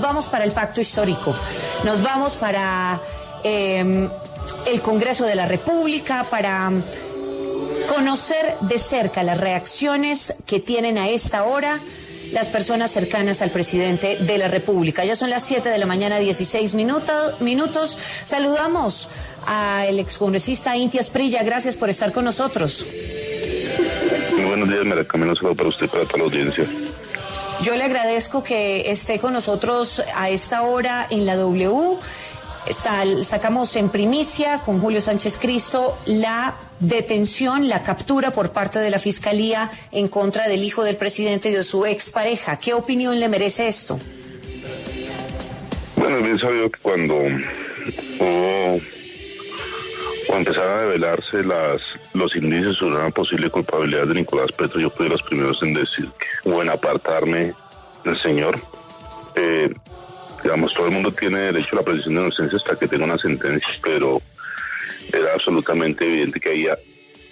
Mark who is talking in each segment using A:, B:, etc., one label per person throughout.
A: Vamos para el pacto histórico, nos vamos para el Congreso de la República, para conocer de cerca las reacciones que tienen a esta hora las personas cercanas al presidente de la República. Ya son las 7 de la mañana, 16 minutos. Saludamos al excongresista Inti Asprilla. Gracias por estar con nosotros.
B: Muy buenos días, María Camila. Un saludo para usted y para toda la audiencia.
A: Yo le agradezco que esté con nosotros a esta hora en la W. Sacamos en primicia con Julio Sánchez Cristo la detención, la captura por parte de la Fiscalía en contra del hijo del presidente y de su expareja. ¿Qué opinión le merece esto?
B: Bueno, es bien sabido que cuando empezaron a revelarse los indicios sobre una posible culpabilidad de Nicolás Petro, yo fui de los primeros en decir que hubo en apartarme del señor. Digamos, todo el mundo tiene derecho a la presunción de inocencia hasta que tenga una sentencia, pero era absolutamente evidente que había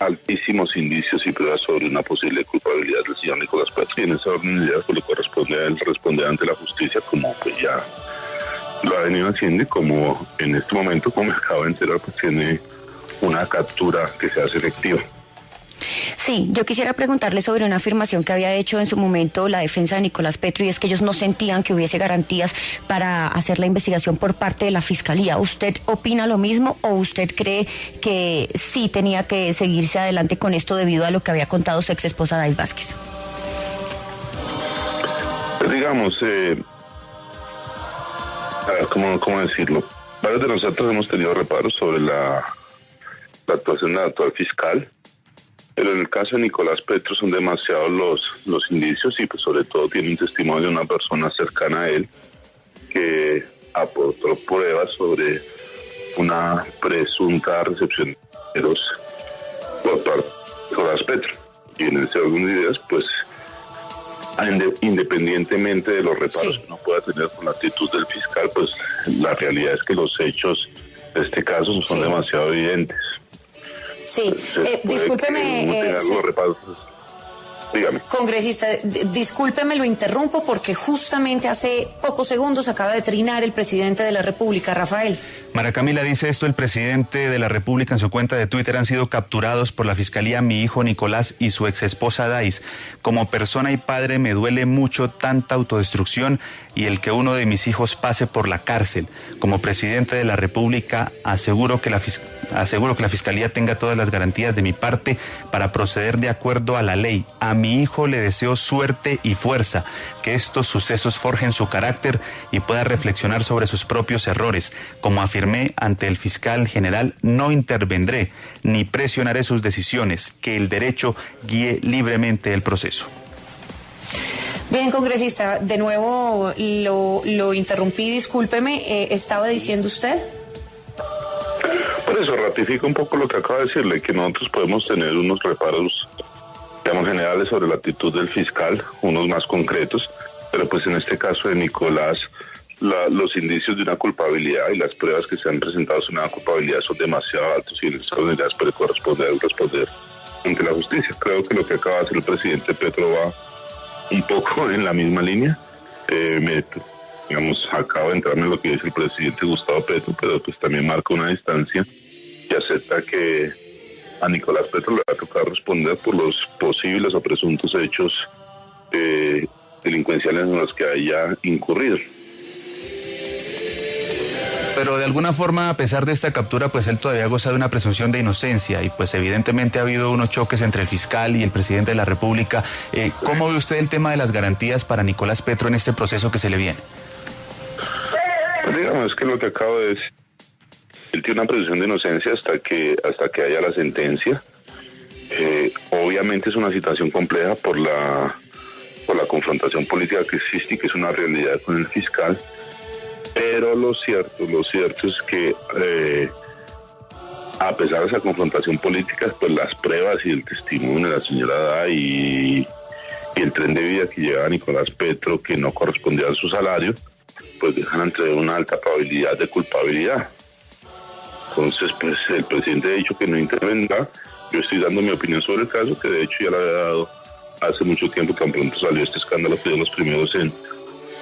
B: altísimos indicios y pruebas sobre una posible culpabilidad del señor Nicolás Petro, y en esa orden de ideas pues, le corresponde a él responder ante la justicia, como pues ya lo ha venido haciendo, y como en este momento, como me acabo de enterar, pues tiene una captura que se hace efectiva.
C: Sí, yo quisiera preguntarle sobre una afirmación que había hecho en su momento la defensa de Nicolás Petro, y es que ellos no sentían que hubiese garantías para hacer la investigación por parte de la Fiscalía. ¿Usted opina lo mismo o usted cree que sí tenía que seguirse adelante con esto debido a lo que había contado su ex esposa Days Vázquez?
B: Pues digamos, a ver, ¿cómo decirlo? Varios de nosotros hemos tenido reparos sobre la actuación del actual fiscal, pero en el caso de Nicolás Petro son demasiados los indicios, y pues sobre todo tiene un testimonio de una persona cercana a él que aportó pruebas sobre una presunta recepción de dineros por parte de Nicolás Petro. Y en ese orden de ideas, pues independientemente de los reparos que uno pueda tener con la actitud del fiscal, pues la realidad es que los hechos de este caso son demasiado evidentes.
A: Sí, discúlpeme,
B: dígame.
A: Congresista, discúlpeme, lo interrumpo porque justamente hace pocos segundos acaba de trinar el presidente de la República, Rafael.
D: María Camila, dice esto el presidente de la República en su cuenta de Twitter: han sido capturados por la Fiscalía mi hijo Nicolás y su exesposa Days. Como persona y padre me duele mucho tanta autodestrucción y el que uno de mis hijos pase por la cárcel. Como presidente de la República aseguro que la Fiscalía tenga todas las garantías de mi parte para proceder de acuerdo a la ley. A mi hijo le deseo suerte y fuerza, que estos sucesos forjen su carácter y pueda reflexionar sobre sus propios errores. Como afirmé ante el fiscal general, no intervendré ni presionaré sus decisiones, que el derecho guíe libremente el proceso.
A: Bien, congresista, de nuevo lo interrumpí, discúlpeme, ¿estaba diciendo usted?
B: Por eso ratifico un poco lo que acaba de decirle, que nosotros podemos tener unos reparos, digamos, generales sobre la actitud del fiscal, unos más concretos, pero pues en este caso de Nicolás, los indicios de una culpabilidad y las pruebas que se han presentado sobre una culpabilidad son demasiado altos, y en estas unidades puede responder ante la justicia. Creo que lo que acaba de hacer el presidente Petro va un poco en la misma línea. Digamos, acabo de entrarme en lo que dice el presidente Gustavo Petro, pero pues también marca una distancia y acepta que a Nicolás Petro le va a tocar responder por los posibles o presuntos hechos delincuenciales en los que haya incurrido.
D: Pero de alguna forma, a pesar de esta captura, pues él todavía goza de una presunción de inocencia, y pues evidentemente ha habido unos choques entre el fiscal y el presidente de la República. ¿Cómo ve usted el tema de las garantías para Nicolás Petro en este proceso que se le viene?
B: Pues digamos, es que lo que acabo de decir, él tiene una presunción de inocencia hasta que haya la sentencia. Obviamente es una situación compleja por la confrontación política que existe y que es una realidad con el fiscal. Pero lo cierto es que a pesar de esa confrontación política, pues las pruebas y el testimonio de la señora Day y el tren de vida que llevaba Nicolás Petro, que no correspondía a su salario, pues dejan entrever una alta probabilidad de culpabilidad. Entonces, pues el presidente ha dicho que no intervendrá. Yo estoy dando mi opinión sobre el caso, que de hecho ya la había dado hace mucho tiempo, tan pronto salió este escándalo, que de los primeros en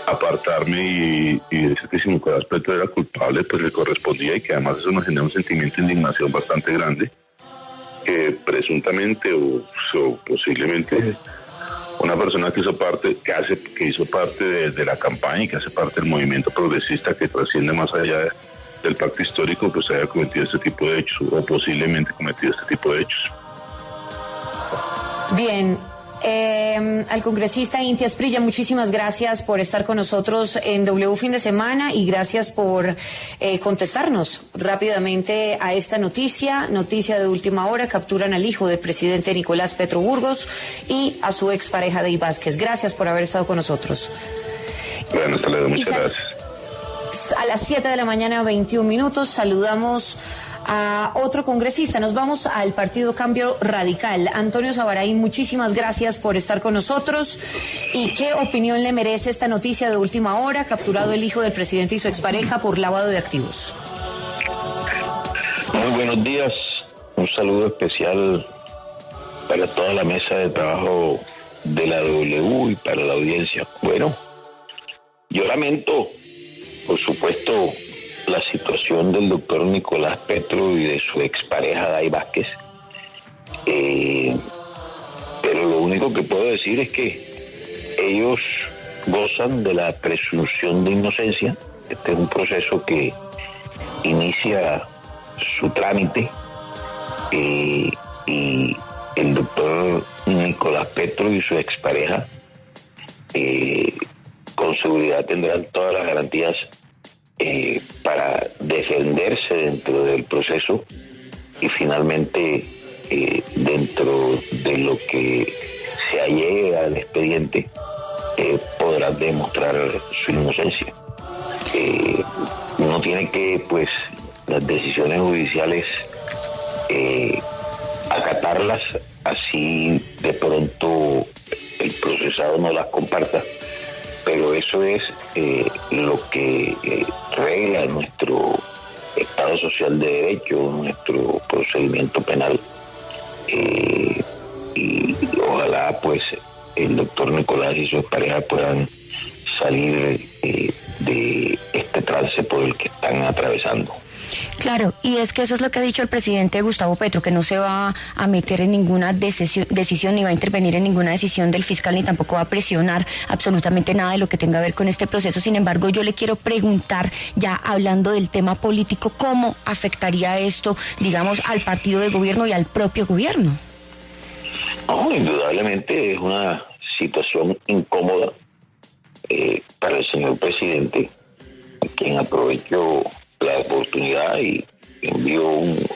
B: apartarme y decir que si Nicolás Petro era culpable, pues le correspondía, y que además eso nos genera un sentimiento de indignación bastante grande, que presuntamente o posiblemente una persona que hizo parte de la campaña y que hace parte del movimiento progresista que trasciende más allá del pacto histórico, pues haya cometido este tipo de hechos, o posiblemente cometido este tipo de hechos.
A: Bien. Al congresista Inti Asprilla, muchísimas gracias por estar con nosotros en W Fin de Semana y gracias por contestarnos rápidamente a esta noticia de última hora. Capturan al hijo del presidente Nicolás Petro Burgos y a su expareja Dey Vázquez. Gracias por haber estado con nosotros.
B: Bueno, hasta luego, muchas gracias.
A: A las 7 de la mañana, 21 minutos, saludamos a otro congresista. Nos vamos al Partido Cambio Radical. Antonio Sabarain, muchísimas gracias por estar con nosotros. ¿Y qué opinión le merece esta noticia de última hora? Capturado el hijo del presidente y su expareja por lavado de activos.
E: Muy buenos días. Un saludo especial para toda la mesa de trabajo de la W y para la audiencia. Bueno, yo lamento, por supuesto, la situación del doctor Nicolás Petro y de su expareja Dey Vázquez, pero lo único que puedo decir es que ellos gozan de la presunción de inocencia. Este es un proceso que inicia su trámite y el doctor Nicolás Petro y su expareja con seguridad tendrán todas las garantías para defenderse dentro del proceso y finalmente dentro de lo que se allegue al expediente podrán demostrar su inocencia. Uno tiene que, pues, las decisiones judiciales acatarlas, así de pronto el procesado no las comparta, pero eso es lo que regla nuestro Estado Social de Derecho, nuestro procedimiento penal, y ojalá pues el doctor Nicolás y su pareja puedan salir de este trance por el que están atravesando.
C: Claro, y es que eso es lo que ha dicho el presidente Gustavo Petro, que no se va a meter en ninguna decisión ni va a intervenir en ninguna decisión del fiscal, ni tampoco va a presionar absolutamente nada de lo que tenga que ver con este proceso. Sin embargo, yo le quiero preguntar, ya hablando del tema político, ¿cómo afectaría esto, digamos, al partido de gobierno y al propio gobierno?
E: No, indudablemente es una situación incómoda para el señor presidente, a quien aprovecho la oportunidad y envío un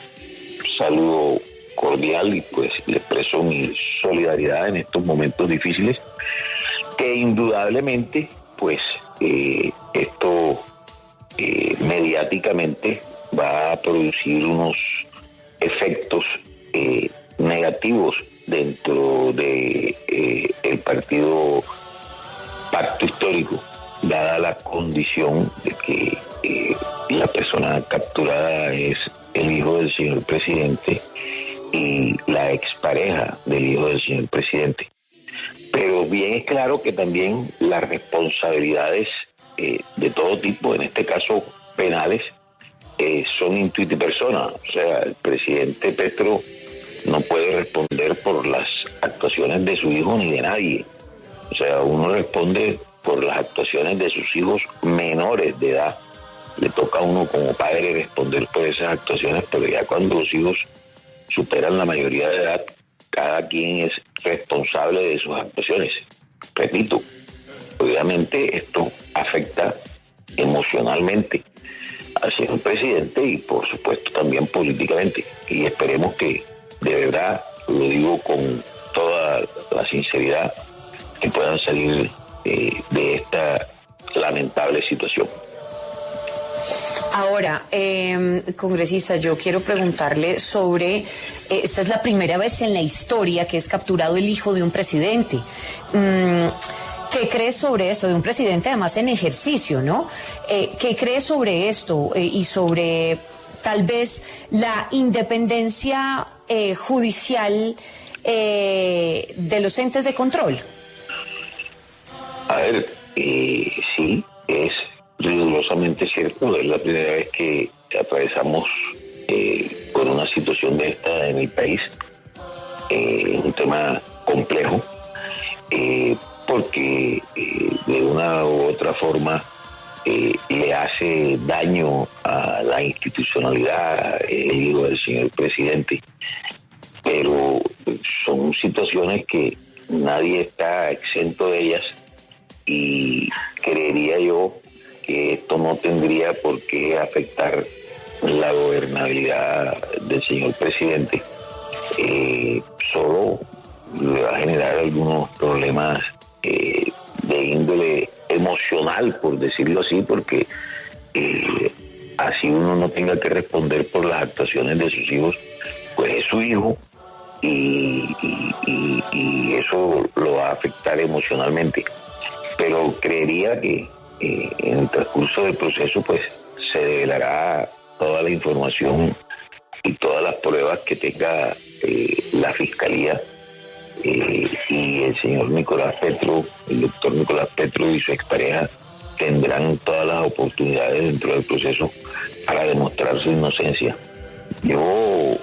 E: saludo cordial y pues le expreso mi solidaridad en estos momentos difíciles, que indudablemente pues esto mediáticamente va a producir unos efectos negativos dentro de el partido Pacto Histórico, dada la condición de que la persona capturada es el hijo del señor presidente y la expareja del hijo del señor presidente. Pero bien es claro que también las responsabilidades de todo tipo, en este caso penales, son intuiti persona. O sea, el presidente Petro no puede responder por las actuaciones de su hijo ni de nadie. O sea, uno responde por las actuaciones de sus hijos menores de edad. Le toca a uno como padre responder por esas actuaciones, pero ya cuando los hijos superan la mayoría de edad, cada quien es responsable de sus actuaciones. Repito, obviamente esto afecta emocionalmente al señor presidente y por supuesto también políticamente. Y esperemos que, de verdad, lo digo con toda la sinceridad, que puedan salir de esta lamentable situación.
A: Ahora, congresista, yo quiero preguntarle sobre, esta es la primera vez en la historia que es capturado el hijo de un presidente. ¿Qué crees sobre esto? De un presidente además en ejercicio, ¿no? ¿Qué crees sobre esto y sobre tal vez la independencia judicial de los entes de control?
E: A ver, sí, es rigurosamente cierto. Es la primera vez que atravesamos por una situación de esta en el país. Es un tema complejo, porque de una u otra forma le hace daño a la institucionalidad el hijo del señor presidente. Pero son situaciones que nadie está exento de ellas, y creería yo que esto no tendría por qué afectar la gobernabilidad del señor presidente. Solo le va a generar algunos problemas de índole emocional, por decirlo así, porque así uno no tenga que responder por las actuaciones de sus hijos, pues es su hijo, y eso lo va a afectar emocionalmente. Pero creería que en el transcurso del proceso pues se develará toda la información y todas las pruebas que tenga la Fiscalía, y el señor Nicolás Petro, el doctor Nicolás Petro y su expareja tendrán todas las oportunidades dentro del proceso para demostrar su inocencia. Yo,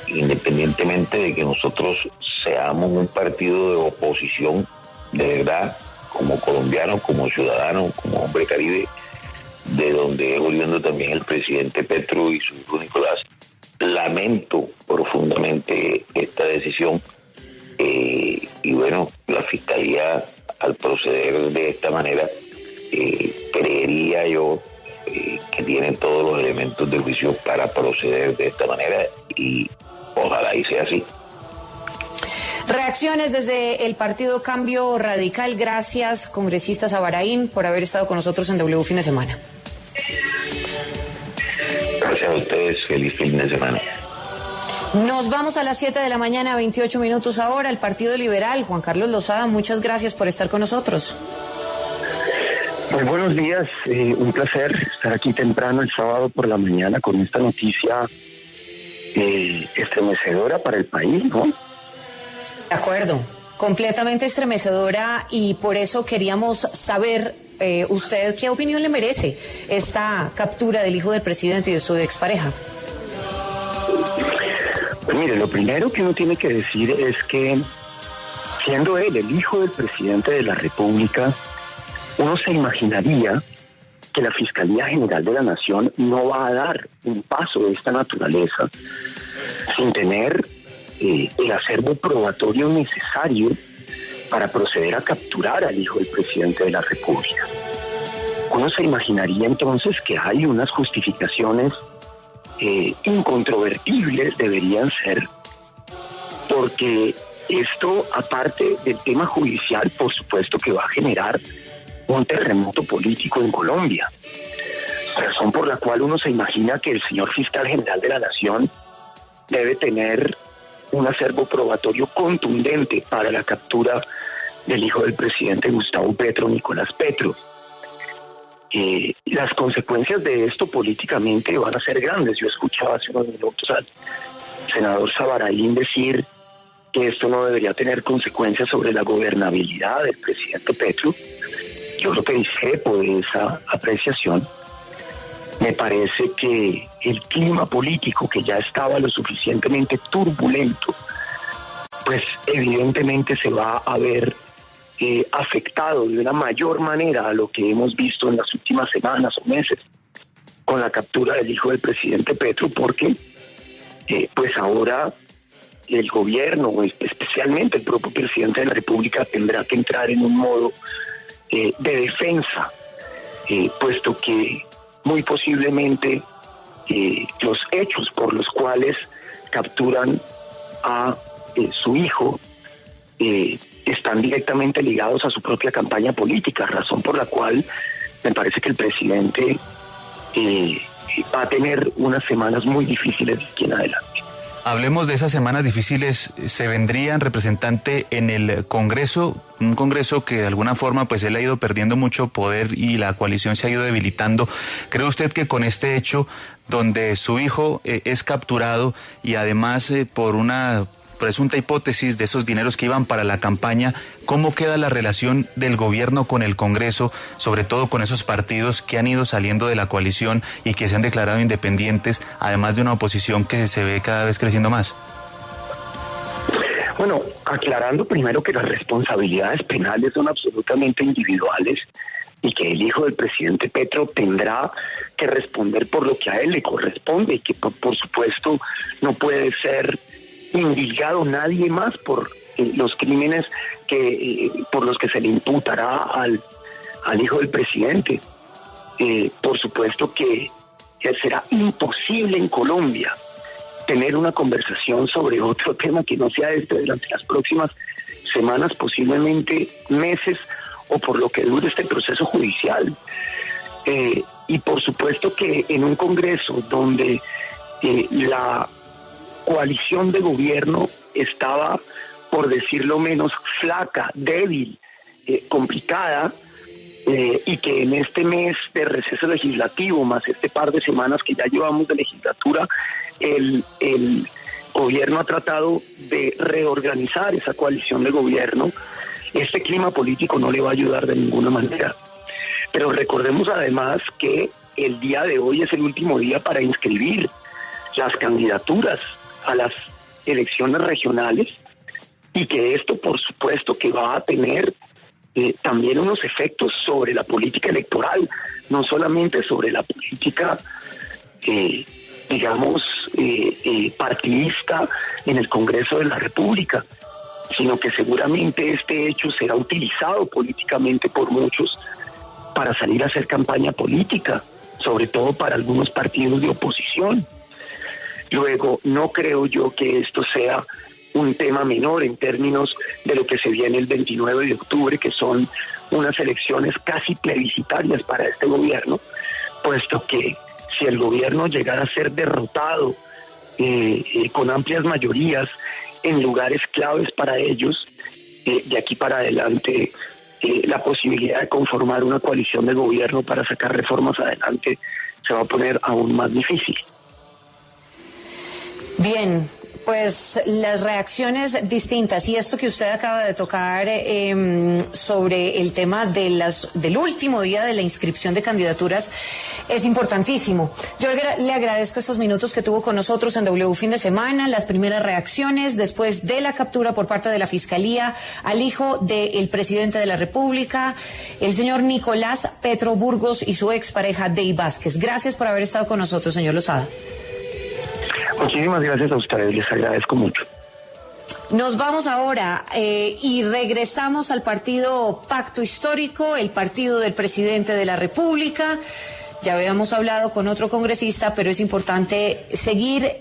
E: independientemente de que nosotros seamos un partido de oposición, de verdad, como colombiano, como ciudadano, como hombre caribe, de donde es oriundo también el presidente Petro y su hijo Nicolás, lamento profundamente esta decisión, y bueno, la Fiscalía, al proceder de esta manera, creería yo que tiene todos los elementos de juicio para proceder de esta manera, y ojalá y sea así.
A: Reacciones desde el Partido Cambio Radical. Gracias, congresista Sabaraín, por haber estado con nosotros en W Fin de Semana.
E: Gracias a ustedes, feliz fin de semana.
A: Nos vamos a las 7 de la mañana, 28 minutos ahora. El Partido Liberal, Juan Carlos Lozada, muchas gracias por estar con nosotros.
F: Muy buenos días, un placer estar aquí temprano el sábado por la mañana con esta noticia estremecedora para el país, ¿no?
A: De acuerdo, completamente estremecedora, y por eso queríamos saber usted qué opinión le merece esta captura del hijo del presidente y de su expareja.
F: Pues mire, lo primero que uno tiene que decir es que, siendo él el hijo del presidente de la República, uno se imaginaría que la Fiscalía General de la Nación no va a dar un paso de esta naturaleza sin tener el acervo probatorio necesario para proceder a capturar al hijo del presidente de la República. Uno se imaginaría entonces que hay unas justificaciones incontrovertibles, deberían ser, porque esto, aparte del tema judicial, por supuesto que va a generar un terremoto político en Colombia, razón por la cual uno se imagina que el señor fiscal general de la Nación debe tener un acervo probatorio contundente para la captura del hijo del presidente Gustavo Petro, Nicolás Petro. Las consecuencias de esto políticamente van a ser grandes. Yo escuchaba hace unos minutos al senador Sabaraín decir que esto no debería tener consecuencias sobre la gobernabilidad del presidente Petro. Yo lo que discrepo de esa apreciación. Me parece que el clima político, que ya estaba lo suficientemente turbulento, pues evidentemente se va a ver afectado de una mayor manera a lo que hemos visto en las últimas semanas o meses con la captura del hijo del presidente Petro, porque pues ahora el gobierno, especialmente el propio presidente de la República, tendrá que entrar en un modo de defensa, puesto que muy posiblemente los hechos por los cuales capturan a su hijo están directamente ligados a su propia campaña política, razón por la cual me parece que el presidente va a tener unas semanas muy difíciles de aquí en adelante.
D: Hablemos de esas semanas difíciles. ¿Se vendrían representante en el Congreso? Un Congreso que de alguna forma pues él ha ido perdiendo mucho poder y la coalición se ha ido debilitando. ¿Cree usted que con este hecho donde su hijo es capturado y además por una presunta hipótesis de esos dineros que iban para la campaña, ¿cómo queda la relación del gobierno con el Congreso, sobre todo con esos partidos que han ido saliendo de la coalición y que se han declarado independientes, además de una oposición que se ve cada vez creciendo más?
F: Bueno, aclarando primero que las responsabilidades penales son absolutamente individuales y que el hijo del presidente Petro tendrá que responder por lo que a él le corresponde y que por supuesto no puede ser indilgado nadie más por los crímenes por los que se le imputará al hijo del presidente. Por supuesto que será imposible en Colombia tener una conversación sobre otro tema que no sea este durante las próximas semanas, posiblemente meses, o por lo que dure este proceso judicial. Y por supuesto que en un Congreso donde la coalición de gobierno estaba, por decirlo menos, flaca, débil, complicada, y que en este mes de receso legislativo, más este par de semanas que ya llevamos de legislatura, el gobierno ha tratado de reorganizar esa coalición de gobierno. Este clima político no le va a ayudar de ninguna manera. Pero recordemos además que el día de hoy es el último día para inscribir las candidaturas a las elecciones regionales y que esto, por supuesto, que va a tener también unos efectos sobre la política electoral, no solamente sobre la política, partidista en el Congreso de la República, sino que seguramente este hecho será utilizado políticamente por muchos para salir a hacer campaña política, sobre todo para algunos partidos de oposición. Luego, no creo yo que esto sea un tema menor en términos de lo que se viene el 29 de octubre, que son unas elecciones casi plebiscitarias para este gobierno, puesto que si el gobierno llegara a ser derrotado con amplias mayorías en lugares claves para ellos, de aquí para adelante la posibilidad de conformar una coalición de gobierno para sacar reformas adelante se va a poner aún más difícil.
A: Bien, pues las reacciones distintas y esto que usted acaba de tocar sobre el tema del último día de la inscripción de candidaturas es importantísimo. Yo le agradezco estos minutos que tuvo con nosotros en W Fin de Semana, las primeras reacciones después de la captura por parte de la Fiscalía al hijo del presidente de la República, el señor Nicolás Petro Burgos, y su expareja Dey Vázquez. Gracias por haber estado con nosotros, señor Lozada.
F: Muchísimas gracias a ustedes, les agradezco mucho.
A: Nos vamos ahora y regresamos al partido Pacto Histórico, el partido del presidente de la República. Ya habíamos hablado con otro congresista, pero es importante seguir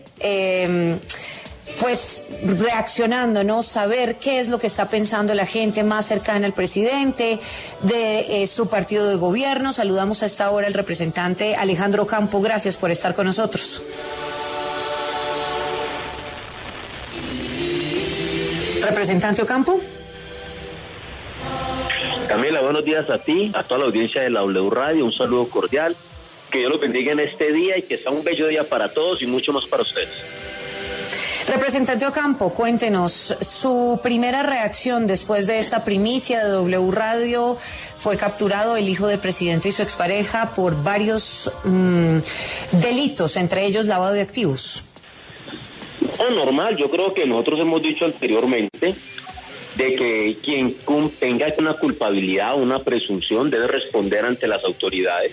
A: pues reaccionando, ¿no? Saber qué es lo que está pensando la gente más cercana al presidente de su partido de gobierno. Saludamos a esta hora al representante Alejandro Ocampo. Gracias por estar con nosotros. Representante Ocampo.
G: Camila, buenos días a ti, a toda la audiencia de la W Radio, un saludo cordial, que Dios los bendiga en este día y que sea un bello día para todos y mucho más para ustedes.
A: Representante Ocampo, cuéntenos su primera reacción después de esta primicia de W Radio. Fue capturado el hijo del presidente y su expareja por varios delitos, entre ellos lavado de activos.
G: No, normal, yo creo que nosotros hemos dicho anteriormente de que quien tenga una culpabilidad o una presunción debe responder ante las autoridades.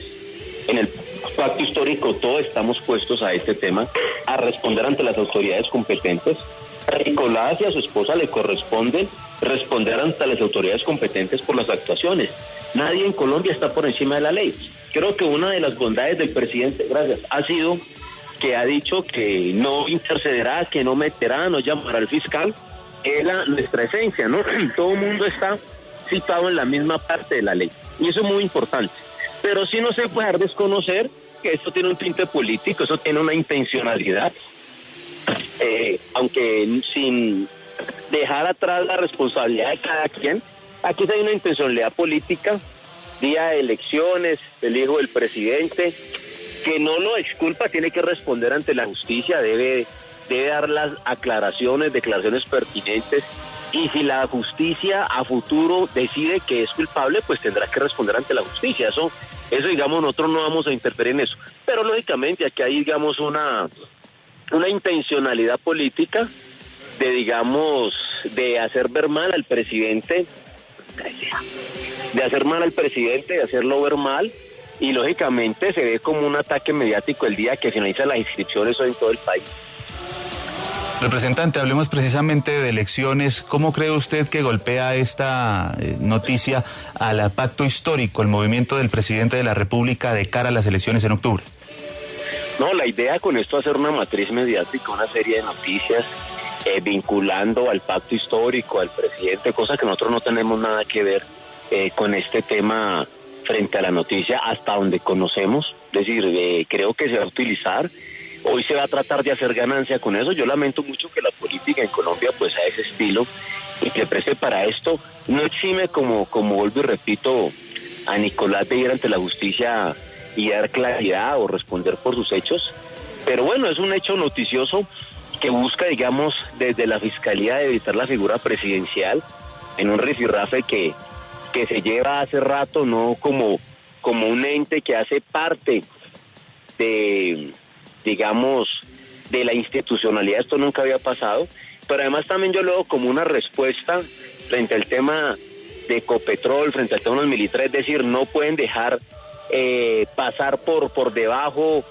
G: En el pacto histórico todos estamos puestos a este tema, a responder ante las autoridades competentes. A Nicolás y a su esposa le corresponde responder ante las autoridades competentes por las actuaciones. Nadie en Colombia está por encima de la ley. Creo que una de las bondades del presidente, gracias, ha sido que ha dicho que no intercederá, que no meterá, no llamará al fiscal. Es nuestra esencia, ¿no? Todo el mundo está situado en la misma parte de la ley y eso es muy importante, pero sí no se puede dejar desconocer que esto tiene un tinte político, eso tiene una intencionalidad, aunque sin dejar atrás la responsabilidad de cada quien. Aquí hay una intencionalidad política, día de elecciones, el hijo del presidente, que no lo exculpa, tiene que responder ante la justicia, debe debe dar las aclaraciones, declaraciones pertinentes, y si la justicia a futuro decide que es culpable, pues tendrá que responder ante la justicia. Eso digamos, nosotros no vamos a interferir en eso. Pero lógicamente aquí hay, digamos, una intencionalidad política de, digamos, de hacer ver mal al presidente, de hacerlo ver mal, y lógicamente se ve como un ataque mediático el día que finaliza las inscripciones hoy en todo el país.
D: Representante, hablemos precisamente de elecciones. ¿Cómo cree usted que golpea esta noticia al pacto histórico, el movimiento del presidente de la República de cara a las elecciones en octubre?
G: No, la idea con esto es hacer una matriz mediática, una serie de noticias vinculando al pacto histórico, al presidente, cosa que nosotros no tenemos nada que ver con este tema frente a la noticia hasta donde conocemos. Es decir, creo que se va a utilizar. Hoy se va a tratar de hacer ganancia con eso. Yo lamento mucho que la política en Colombia pues a ese estilo y que preste para esto. No exime, como vuelvo y repito, a Nicolás de ir ante la justicia y dar claridad o responder por sus hechos. Pero bueno, es un hecho noticioso que busca, digamos, desde la Fiscalía de evitar la figura presidencial en un rifirrafe que se lleva hace rato, no como un ente que hace parte de, digamos, de la institucionalidad. Esto nunca había pasado, pero además también yo lo veo como una respuesta frente al tema de Ecopetrol, frente al tema de los militares. Es decir, no pueden dejar pasar por debajo,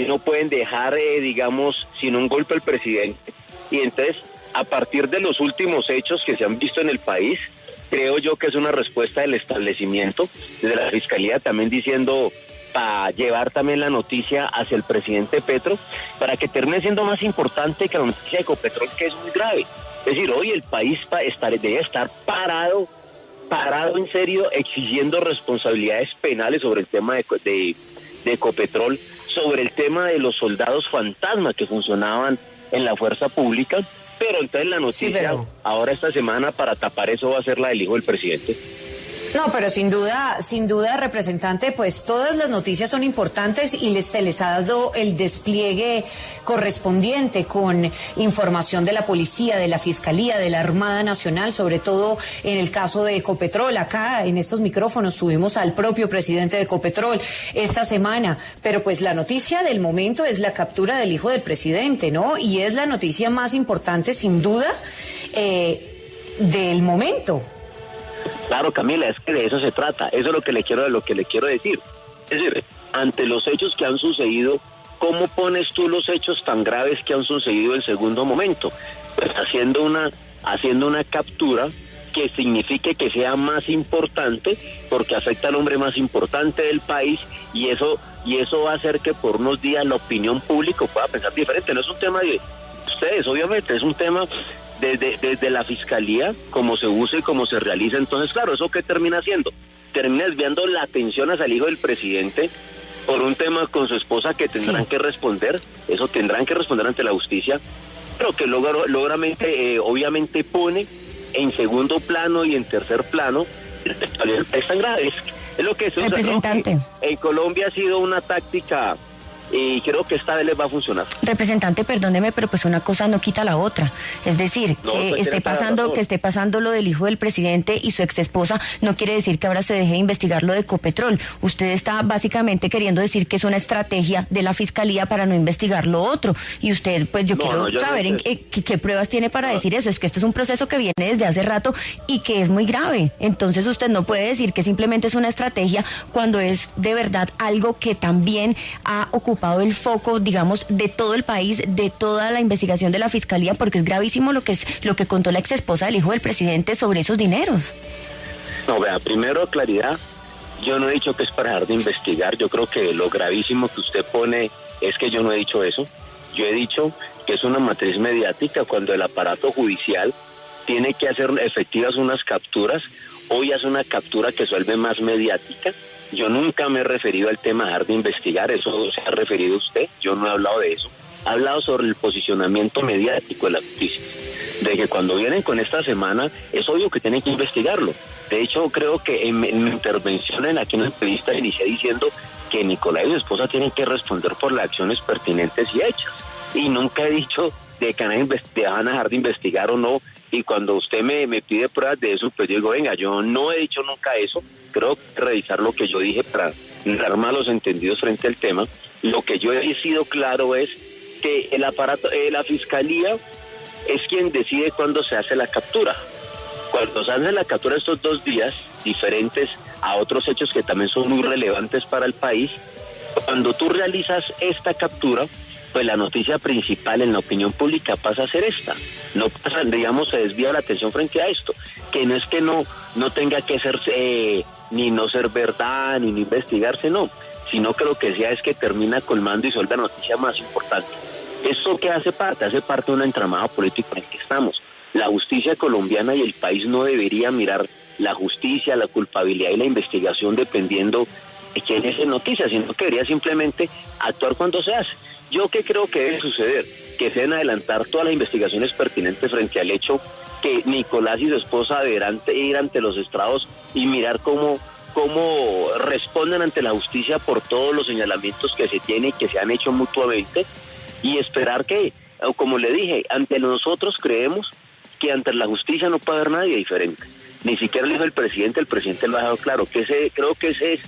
G: no pueden dejar, digamos, sin un golpe al presidente. Y entonces, a partir de los últimos hechos que se han visto en el país, creo yo que es una respuesta del establecimiento, desde la Fiscalía también diciendo, para llevar también la noticia hacia el presidente Petro, para que termine siendo más importante que la noticia de Ecopetrol, que es muy grave. Es decir, hoy el país debe estar parado en serio, exigiendo responsabilidades penales sobre el tema de Ecopetrol, sobre el tema de los soldados fantasma que funcionaban en la fuerza pública. Pero entonces la noticia, ahora esta semana, para tapar eso, va a ser la del hijo del presidente.
A: No, pero sin duda, representante, pues todas las noticias son importantes y se les ha dado el despliegue correspondiente con información de la policía, de la Fiscalía, de la Armada Nacional, sobre todo en el caso de Ecopetrol. Acá en estos micrófonos tuvimos al propio presidente de Ecopetrol esta semana, pero pues la noticia del momento es la captura del hijo del presidente, ¿no? Y es la noticia más importante, sin duda, del momento.
G: Claro, Camila, es que de eso se trata. Eso es lo que le quiero decir. Es decir, ante los hechos que han sucedido, ¿cómo pones tú los hechos tan graves que han sucedido en segundo momento? Pues haciendo una captura que signifique que sea más importante, porque afecta al hombre más importante del país, y eso va a hacer que por unos días la opinión pública pueda pensar diferente. No es un tema de ustedes, obviamente, es un tema desde la Fiscalía, cómo se usa y cómo se realiza. Entonces, claro, ¿eso qué termina haciendo? Termina desviando la atención hacia el hijo del presidente por un tema con su esposa que tendrán que responder. Eso tendrán que responder ante la justicia, pero que obviamente pone en segundo plano y en tercer plano es tan grave. Es lo que se usa,
C: representante.
G: ¿no? En Colombia ha sido una táctica y creo que esta vez les va a funcionar.
C: Representante, perdóneme, pero pues una cosa no quita la otra. Es decir, que esté pasando lo del hijo del presidente y su exesposa no quiere decir que ahora se deje de investigar lo de Ecopetrol. Usted está básicamente queriendo decir que es una estrategia de la Fiscalía para no investigar lo otro. Y usted, pues yo quiero saber qué pruebas tiene para decir eso. Es que esto es un proceso que viene desde hace rato y que es muy grave. Entonces usted no puede decir que simplemente es una estrategia cuando es de verdad algo que también ha ocupado el foco, digamos, de todo el país, de toda la investigación de la Fiscalía, porque es gravísimo lo que contó la exesposa del hijo del presidente sobre esos dineros.
G: No, vea, primero claridad, yo no he dicho que es para dejar de investigar. Yo creo que lo gravísimo que usted pone es que yo no he dicho eso. Yo he dicho que es una matriz mediática cuando el aparato judicial tiene que hacer efectivas unas capturas. Hoy hace una captura que se vuelve más mediática. Yo nunca me he referido al tema de dejar de investigar, eso se ha referido usted, yo no he hablado de eso. He hablado sobre el posicionamiento mediático de la noticia, de que cuando vienen con esta semana es obvio que tienen que investigarlo. De hecho, creo que en mi intervención aquí en la entrevista inicié diciendo que Nicolás y su esposa tienen que responder por las acciones pertinentes y hechas. Y nunca he dicho de que van a dejar de investigar o no, y cuando usted me pide pruebas de eso, pues yo digo, venga, yo no he dicho nunca eso, creo que revisar lo que yo dije para dar malos entendidos frente al tema. Lo que yo he sido claro es que el aparato, la Fiscalía es quien decide cuándo se hace la captura. Cuando se hace la captura estos 2 días, diferentes a otros hechos que también son muy relevantes para el país, cuando tú realizas esta captura, pues la noticia principal en la opinión pública pasa a ser esta. No pasa, digamos, se desvía la atención frente a esto, que no es que no tenga que ser ni no ser verdad, ni no investigarse, no, sino que lo que sea es que termina colmando y suelta la noticia más importante. ¿Esto qué hace parte? Hace parte de un entramado político en el que estamos. La justicia colombiana y el país no debería mirar la justicia, la culpabilidad y la investigación dependiendo de quién es en noticia, sino que debería simplemente actuar cuando se hace. Yo qué creo que debe suceder, que se deben adelantar todas las investigaciones pertinentes frente al hecho que Nicolás y su esposa deberán ir ante los estrados y mirar cómo responden ante la justicia por todos los señalamientos que se tienen y que se han hecho mutuamente, y esperar que, como le dije, ante nosotros creemos que ante la justicia no puede haber nadie diferente. Ni siquiera lo dijo el presidente lo ha dejado claro, creo que ese es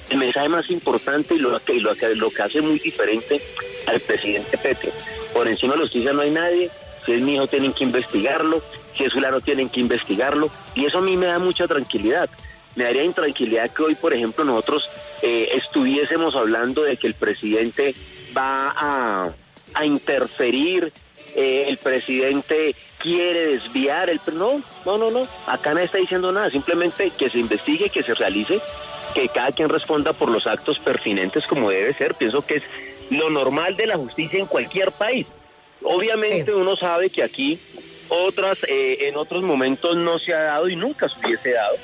G: el mensaje más importante y lo que hace muy diferente al presidente Petro. Por encima de la justicia no hay nadie, si es mi hijo tienen que investigarlo, si es fulano tienen que investigarlo, y eso a mí me da mucha tranquilidad. Me daría intranquilidad que hoy, por ejemplo, nosotros estuviésemos hablando de que el presidente va a interferir, el presidente quiere desviar, no, acá nadie está diciendo nada, simplemente que se investigue, que se realice, que cada quien responda por los actos pertinentes como debe ser. Pienso que es lo normal de la justicia en cualquier país. Obviamente sí. Uno sabe que aquí en otros momentos no se ha dado y nunca se hubiese dado.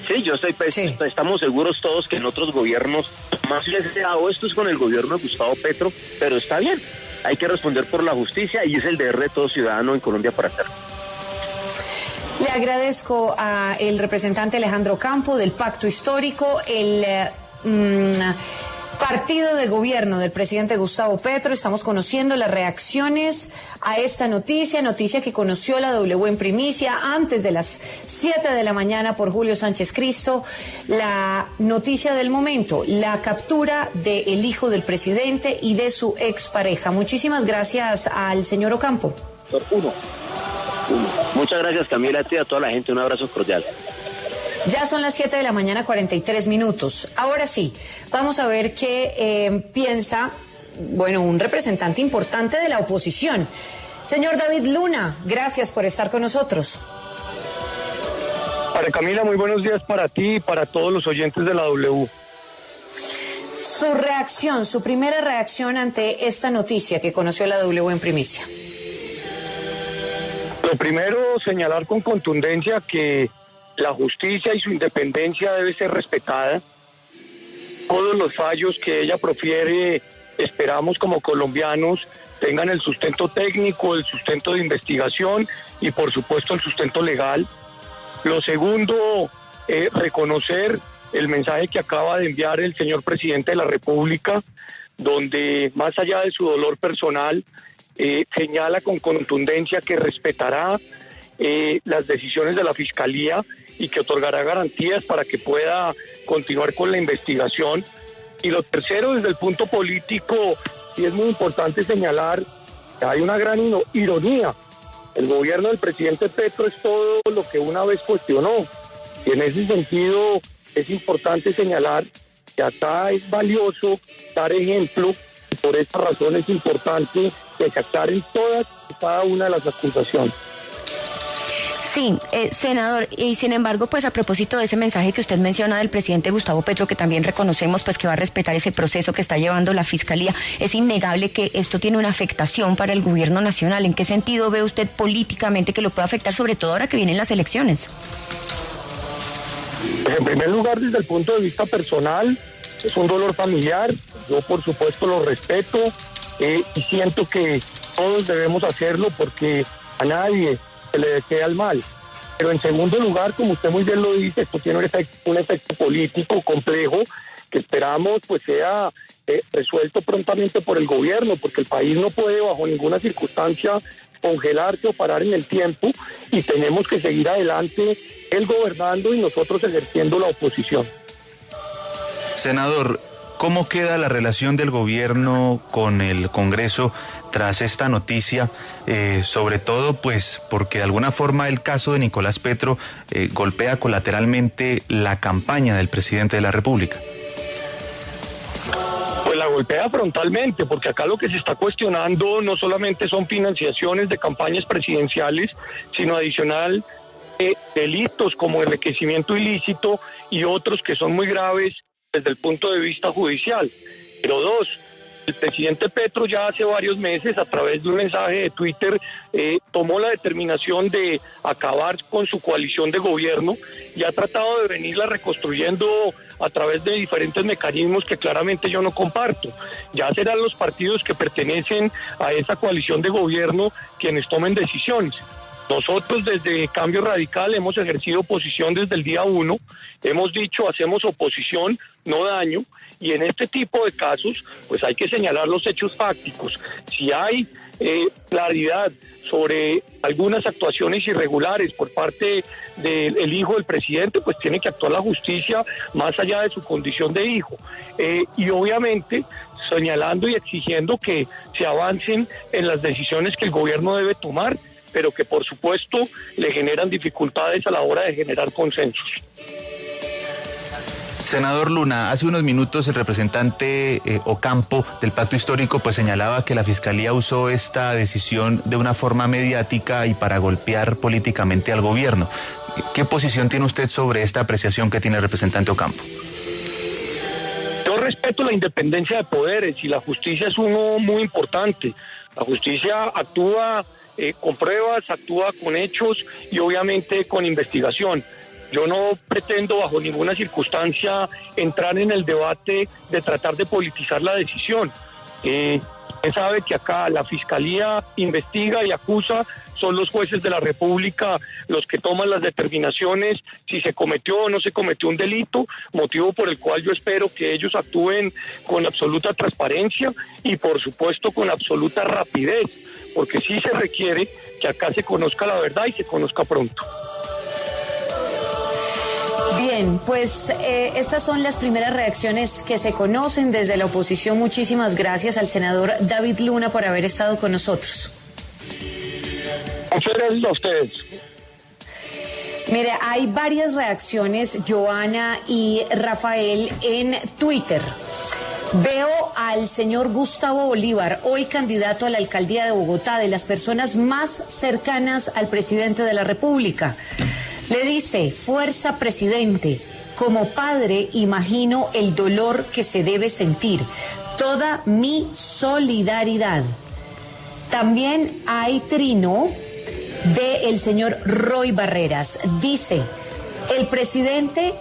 G: Sí, estamos seguros todos que en otros gobiernos más se hubiese dado. Esto es con el gobierno de Gustavo Petro, pero está bien. Hay que responder por la justicia y es el deber de todo ciudadano en Colombia para hacerlo.
A: Le agradezco al representante Alejandro Campo del Pacto Histórico, el partido de gobierno del presidente Gustavo Petro. Estamos conociendo las reacciones a esta noticia que conoció la W en primicia antes de las 7 de la mañana por Julio Sánchez Cristo. La noticia del momento, la captura del hijo del presidente y de su expareja. Muchísimas gracias al señor Ocampo.
G: Muchas gracias, Camila, a toda la gente. Un abrazo cordial.
A: Ya son las 7 de la mañana, 43 minutos. Ahora sí, vamos a ver qué piensa, un representante importante de la oposición. Señor David Luna, gracias por estar con nosotros.
H: Para Camila, muy buenos días para ti y para todos los oyentes de la W.
A: Su reacción, su primera reacción ante esta noticia que conoció la W en primicia.
H: Lo primero, señalar con contundencia que la justicia y su independencia debe ser respetada. Todos los fallos que ella profiere, esperamos como colombianos, tengan el sustento técnico, el sustento de investigación y por supuesto el sustento legal. Lo segundo, reconocer el mensaje que acaba de enviar el señor presidente de la República, donde más allá de su dolor personal, señala con contundencia que respetará las decisiones de la Fiscalía y que otorgará garantías para que pueda continuar con la investigación. Y lo tercero, desde el punto político, y es muy importante señalar que hay una gran ironía. El gobierno del presidente Petro es todo lo que una vez cuestionó. Y en ese sentido es importante señalar que acá es valioso dar ejemplo, y por esta razón es importante que se aclaren todas y cada una de las acusaciones.
C: Sí, senador, y sin embargo, pues a propósito de ese mensaje que usted menciona del presidente Gustavo Petro, que también reconocemos pues que va a respetar ese proceso que está llevando la Fiscalía, es innegable que esto tiene una afectación para el gobierno nacional. ¿En qué sentido ve usted políticamente que lo puede afectar, sobre todo ahora que vienen las elecciones?
H: Pues en primer lugar, desde el punto de vista personal, es un dolor familiar. Yo, por supuesto, lo respeto y siento que todos debemos hacerlo porque a nadie se le desea el mal. Pero en segundo lugar, como usted muy bien lo dice, esto tiene un efecto político complejo que esperamos pues sea resuelto prontamente por el gobierno, porque el país no puede bajo ninguna circunstancia congelarse o parar en el tiempo, y tenemos que seguir adelante, él gobernando y nosotros ejerciendo la oposición.
D: Senador, ¿cómo queda la relación del gobierno con el Congreso tras esta noticia? Sobre todo, pues, porque de alguna forma el caso de Nicolás Petro golpea colateralmente la campaña del presidente de la República.
H: Pues la golpea frontalmente, porque acá lo que se está cuestionando no solamente son financiaciones de campañas presidenciales, sino adicional delitos como enriquecimiento ilícito y otros que son muy graves desde el punto de vista judicial. Pero dos, el presidente Petro ya hace varios meses, a través de un mensaje de Twitter, tomó la determinación de acabar con su coalición de gobierno y ha tratado de venirla reconstruyendo a través de diferentes mecanismos que claramente yo no comparto. Ya serán los partidos que pertenecen a esa coalición de gobierno quienes tomen decisiones. Nosotros desde Cambio Radical hemos ejercido oposición desde el día 1, hemos dicho hacemos oposición, no daño, y en este tipo de casos pues hay que señalar los hechos fácticos. Si hay claridad sobre algunas actuaciones irregulares por parte del hijo del presidente, pues tiene que actuar la justicia más allá de su condición de hijo. Y obviamente señalando y exigiendo que se avancen en las decisiones que el gobierno debe tomar, pero que por supuesto le generan dificultades a la hora de generar consensos.
D: Senador Luna, hace unos minutos el representante Ocampo del Pacto Histórico pues señalaba que la Fiscalía usó esta decisión de una forma mediática y para golpear políticamente al gobierno. ¿Qué posición tiene usted sobre esta apreciación que tiene el representante Ocampo?
H: Yo respeto la independencia de poderes y la justicia es uno muy importante. La justicia actúa con pruebas, actúa con hechos y obviamente con investigación. Yo no pretendo bajo ninguna circunstancia entrar en el debate de tratar de politizar la decisión. Usted sabe que acá la Fiscalía investiga y acusa, son los jueces de la República los que toman las determinaciones si se cometió o no se cometió un delito, motivo por el cual yo espero que ellos actúen con absoluta transparencia y por supuesto con absoluta rapidez, porque sí se requiere que acá se conozca la verdad y se conozca pronto.
A: Bien, pues estas son las primeras reacciones que se conocen desde la oposición. Muchísimas gracias al senador David Luna por haber estado con nosotros.
H: Muchas gracias a ustedes.
A: Mire, hay varias reacciones, Joana y Rafael, en Twitter. Veo al señor Gustavo Bolívar, hoy candidato a la alcaldía de Bogotá, de las personas más cercanas al presidente de la República. Le dice: fuerza, presidente, como padre imagino el dolor que se debe sentir, toda mi solidaridad. También hay trino del señor Roy Barreras, dice: el presidente,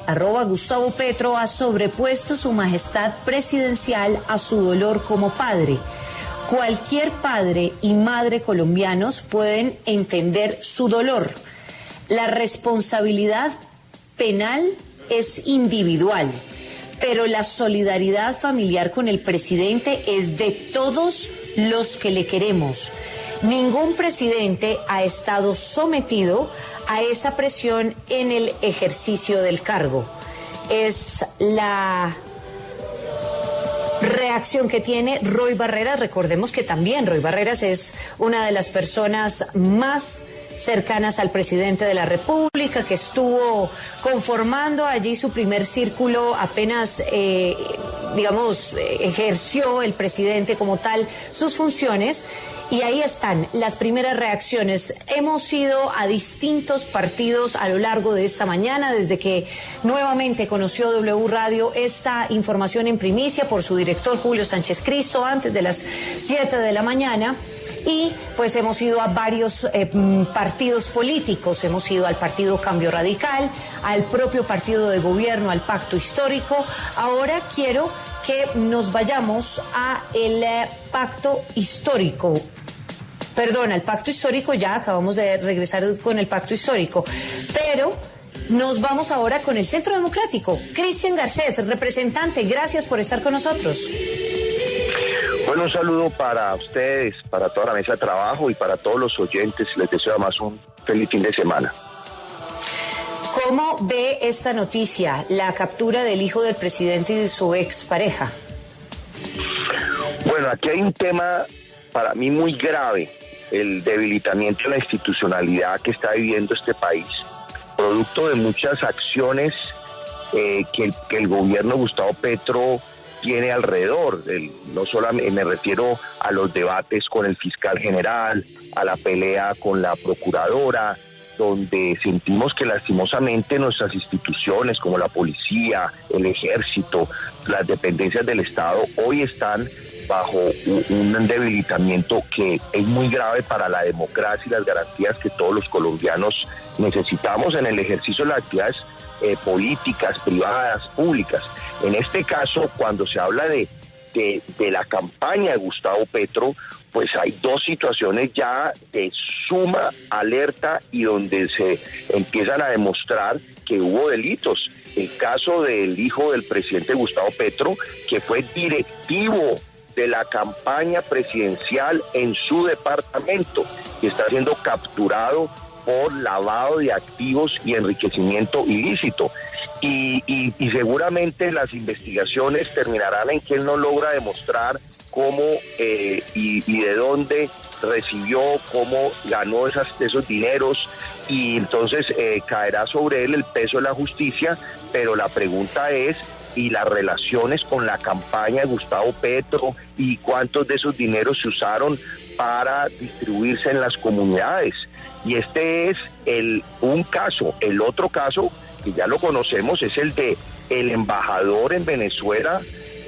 A: @Gustavo Petro, ha sobrepuesto su majestad presidencial a su dolor como padre. Cualquier padre y madre colombianos pueden entender su dolor. La responsabilidad penal es individual, pero la solidaridad familiar con el presidente es de todos los que le queremos. Ningún presidente ha estado sometido a esa presión en el ejercicio del cargo. Es la reacción que tiene Roy Barreras. Recordemos que también Roy Barreras es una de las personas más cercanas al presidente de la República, que estuvo conformando allí su primer círculo apenas, ejerció el presidente como tal sus funciones. Y ahí están las primeras reacciones. Hemos ido a distintos partidos a lo largo de esta mañana, desde que nuevamente conoció W Radio esta información en primicia por su director Julio Sánchez Cristo, antes de las 7 de la mañana. Y pues hemos ido a varios partidos políticos, hemos ido al partido Cambio Radical, al propio partido de gobierno, al Pacto Histórico. Ahora quiero que nos vayamos a el Pacto Histórico. Perdón, al Pacto Histórico, ya acabamos de regresar con el Pacto Histórico, pero nos vamos ahora con el Centro Democrático. Cristian Garcés, representante, gracias por estar con nosotros.
I: Bueno, un saludo para ustedes, para toda la mesa de trabajo y para todos los oyentes. Les deseo además un feliz fin de semana.
A: ¿Cómo ve esta noticia, la captura del hijo del presidente y de su expareja?
I: Bueno, aquí hay un tema para mí muy grave, el debilitamiento de la institucionalidad que está viviendo este país, producto de muchas acciones que el gobierno de Gustavo Petro tiene alrededor. No solamente me refiero a los debates con el fiscal general, a la pelea con la procuradora, donde sentimos que lastimosamente nuestras instituciones como la policía, el ejército, las dependencias del Estado hoy están bajo un debilitamiento que es muy grave para la democracia y las garantías que todos los colombianos necesitamos en el ejercicio de las actividades políticas, privadas, públicas. En este caso, cuando se habla de la campaña de Gustavo Petro, pues hay dos situaciones ya de suma alerta y donde se empiezan a demostrar que hubo delitos. El caso del hijo del presidente Gustavo Petro, que fue directivo de la campaña presidencial en su departamento, que está siendo capturado por lavado de activos y enriquecimiento ilícito. Y seguramente las investigaciones terminarán en que él no logra demostrar cómo y de dónde recibió, cómo ganó esos dineros, y entonces caerá sobre él el peso de la justicia. Pero la pregunta es, ¿y las relaciones con la campaña de Gustavo Petro y cuántos de esos dineros se usaron para distribuirse en las comunidades? Y este es un caso. El otro caso, que ya lo conocemos, es el de el embajador en Venezuela,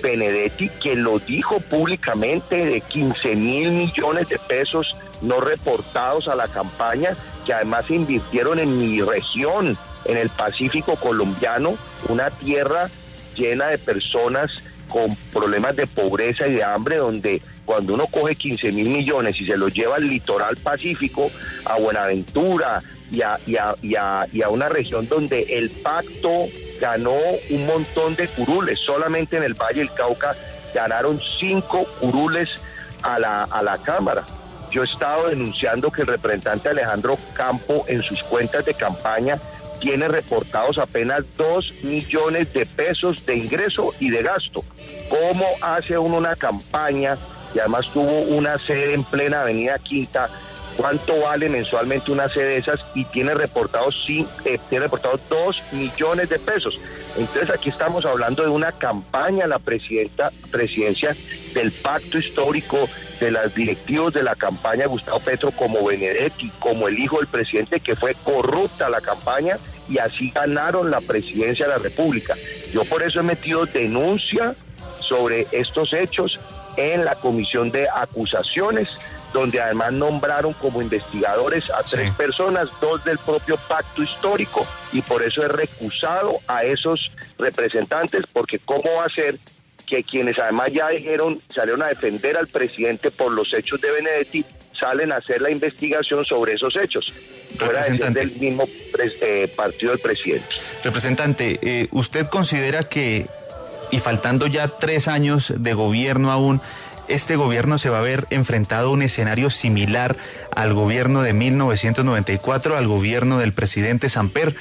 I: Benedetti, que lo dijo públicamente, de 15.000 millones de pesos no reportados a la campaña, que además se invirtieron en mi región, en el Pacífico colombiano, una tierra llena de personas con problemas de pobreza y de hambre, donde cuando uno coge 15.000 millones y se los lleva al litoral pacífico, a Buenaventura y a una región donde el pacto ganó un montón de curules, solamente en el Valle del Cauca ganaron 5 curules a la Cámara. Yo he estado denunciando que el representante Alejandro Campo en sus cuentas de campaña tiene reportados apenas 2 millones de pesos de ingreso y de gasto. ¿Cómo hace uno una campaña? Y además tuvo una sede en plena Avenida Quinta. ¿Cuánto vale mensualmente una sede de esas? Y tiene reportados 2 millones de pesos. Entonces aquí estamos hablando de una campaña a la presidencia del pacto histórico, de los directivos de la campaña de Gustavo Petro, como Benedetti, como el hijo del presidente, que fue corrupta la campaña, y así ganaron la presidencia de la República. Yo por eso he metido denuncia sobre estos hechos en la comisión de acusaciones, donde además nombraron como investigadores a 3 personas, 2 del propio pacto histórico, y por eso he recusado a esos representantes, porque cómo va a ser que quienes además ya salieron a defender al presidente por los hechos de Benedetti, salen a hacer la investigación sobre esos hechos, fuera de ser del mismo partido del presidente.
D: Representante, ¿usted considera que, y faltando ya 3 años de gobierno aún, este gobierno se va a ver enfrentado a un escenario similar al gobierno de 1994, al gobierno del presidente Samper?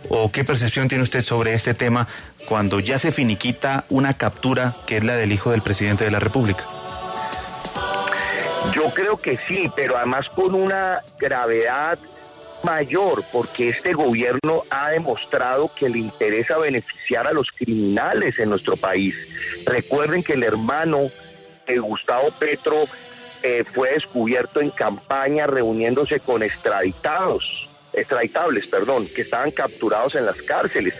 D: ¿O qué percepción tiene usted sobre este tema cuando ya se finiquita una captura que es la del hijo del presidente de la República?
I: Yo creo que sí, pero además con una gravedad mayor, porque este gobierno ha demostrado que le interesa beneficiar a los criminales en nuestro país. Recuerden que el hermano de Gustavo Petro fue descubierto en campaña reuniéndose con extraditables, que estaban capturados en las cárceles.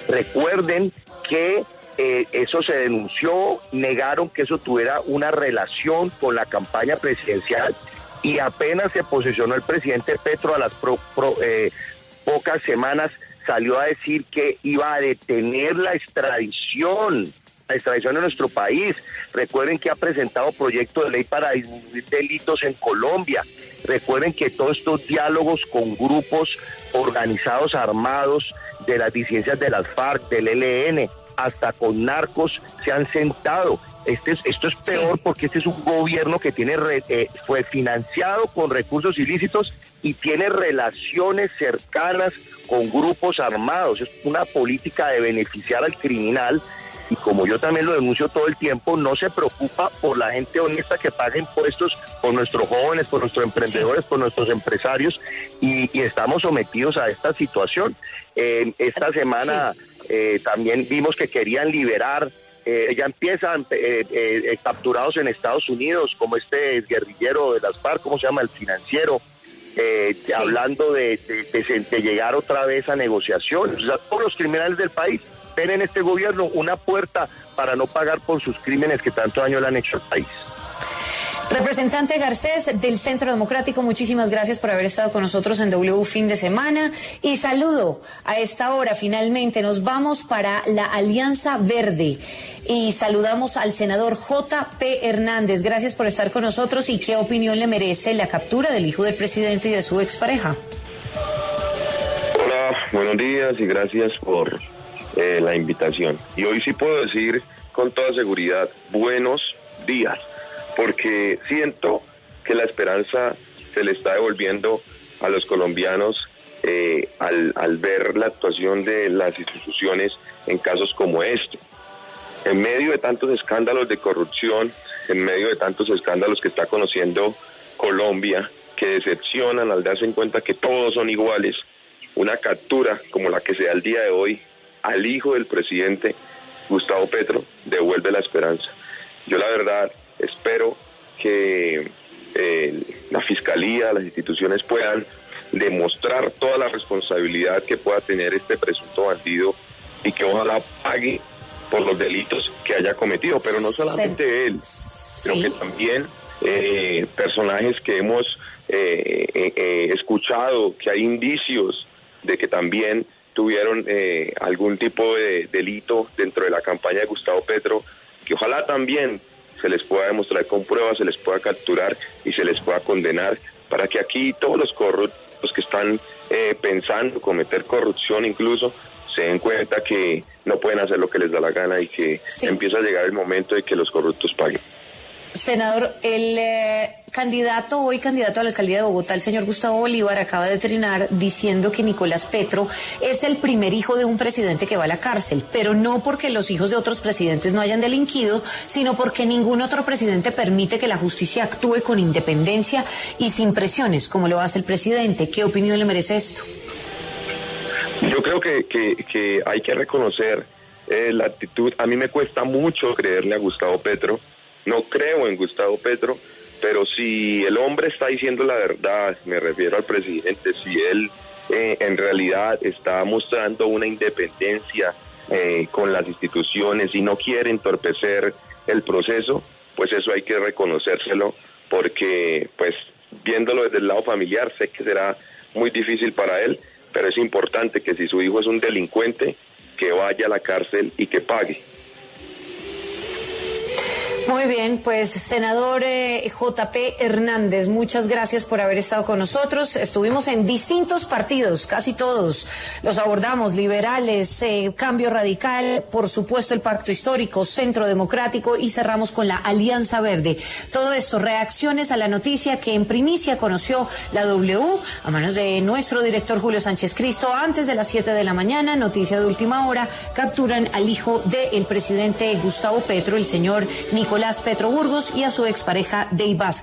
I: Recuerden que eso se denunció, negaron que eso tuviera una relación con la campaña presidencial, y apenas se posicionó el presidente Petro, a las pocas semanas salió a decir que iba a detener la extradición en nuestro país. Recuerden que ha presentado proyecto de ley para disminuir delitos en Colombia. Recuerden que todos estos diálogos con grupos organizados armados de las disidencias de las FARC, del ELN, hasta con narcos, se han sentado. esto es peor porque este es un gobierno que fue financiado con recursos ilícitos y tiene relaciones cercanas con grupos armados. Es una política de beneficiar al criminal y, como yo también lo denuncio todo el tiempo, no se preocupa por la gente honesta que paga impuestos, por nuestros jóvenes, por nuestros emprendedores, por nuestros empresarios, y estamos sometidos a esta situación. Esta semana también vimos que querían liberar, ya empiezan capturados en Estados Unidos, como este guerrillero de las FARC, ¿cómo se llama? El financiero. Hablando de llegar otra vez a negociaciones. O sea, todos los criminales del país ven en este gobierno una puerta para no pagar por sus crímenes que tanto daño le han hecho al país.
A: Representante Garcés del Centro Democrático, muchísimas gracias por haber estado con nosotros en W Fin de Semana. Y saludo a esta hora, finalmente nos vamos para la Alianza Verde y saludamos al senador J.P. Hernández. Gracias por estar con nosotros. ¿Y qué opinión le merece la captura del hijo del presidente y de su expareja?
J: Hola, buenos días y gracias por la invitación. Y hoy sí puedo decir con toda seguridad, buenos días, porque siento que la esperanza se le está devolviendo a los colombianos al ver la actuación de las instituciones en casos como este. En medio de tantos escándalos de corrupción, en medio de tantos escándalos que está conociendo Colombia, que decepcionan al darse en cuenta que todos son iguales, una captura como la que se da el día de hoy al hijo del presidente, Gustavo Petro, devuelve la esperanza. Yo la verdad espero que la Fiscalía, las instituciones puedan demostrar toda la responsabilidad que pueda tener este presunto bandido y que ojalá pague por los delitos que haya cometido, pero no solamente él, sino que también personajes que hemos escuchado que hay indicios de que también tuvieron algún tipo de delito dentro de la campaña de Gustavo Petro, que ojalá también se les pueda demostrar con pruebas, se les pueda capturar y se les pueda condenar, para que aquí todos los corruptos que están pensando cometer corrupción incluso, se den cuenta que no pueden hacer lo que les da la gana y que empieza a llegar el momento de que los corruptos paguen.
A: Senador, el hoy candidato a la alcaldía de Bogotá, el señor Gustavo Bolívar, acaba de trinar diciendo que Nicolás Petro es el primer hijo de un presidente que va a la cárcel, pero no porque los hijos de otros presidentes no hayan delinquido, sino porque ningún otro presidente permite que la justicia actúe con independencia y sin presiones, como lo hace el presidente. ¿Qué opinión le merece esto?
J: Yo creo que hay que reconocer la actitud. A mí me cuesta mucho creerle a Gustavo Petro. No creo en Gustavo Petro, pero si el hombre está diciendo la verdad, me refiero al presidente, si él en realidad está mostrando una independencia con las instituciones y no quiere entorpecer el proceso, pues eso hay que reconocérselo, porque pues viéndolo desde el lado familiar sé que será muy difícil para él, pero es importante que si su hijo es un delincuente, que vaya a la cárcel y que pague.
A: Muy bien, pues senador J.P. Hernández, muchas gracias por haber estado con nosotros. Estuvimos en distintos partidos, casi todos los abordamos, liberales, Cambio Radical, por supuesto el Pacto Histórico, Centro Democrático y cerramos con la Alianza Verde. Todo esto, reacciones a la noticia que en primicia conoció la W a manos de nuestro director Julio Sánchez Cristo. Antes de las 7 de la mañana, noticia de última hora, capturan al hijo del presidente Gustavo Petro, el señor Nicolás Petro Burgos, y a su expareja Dey Vázquez.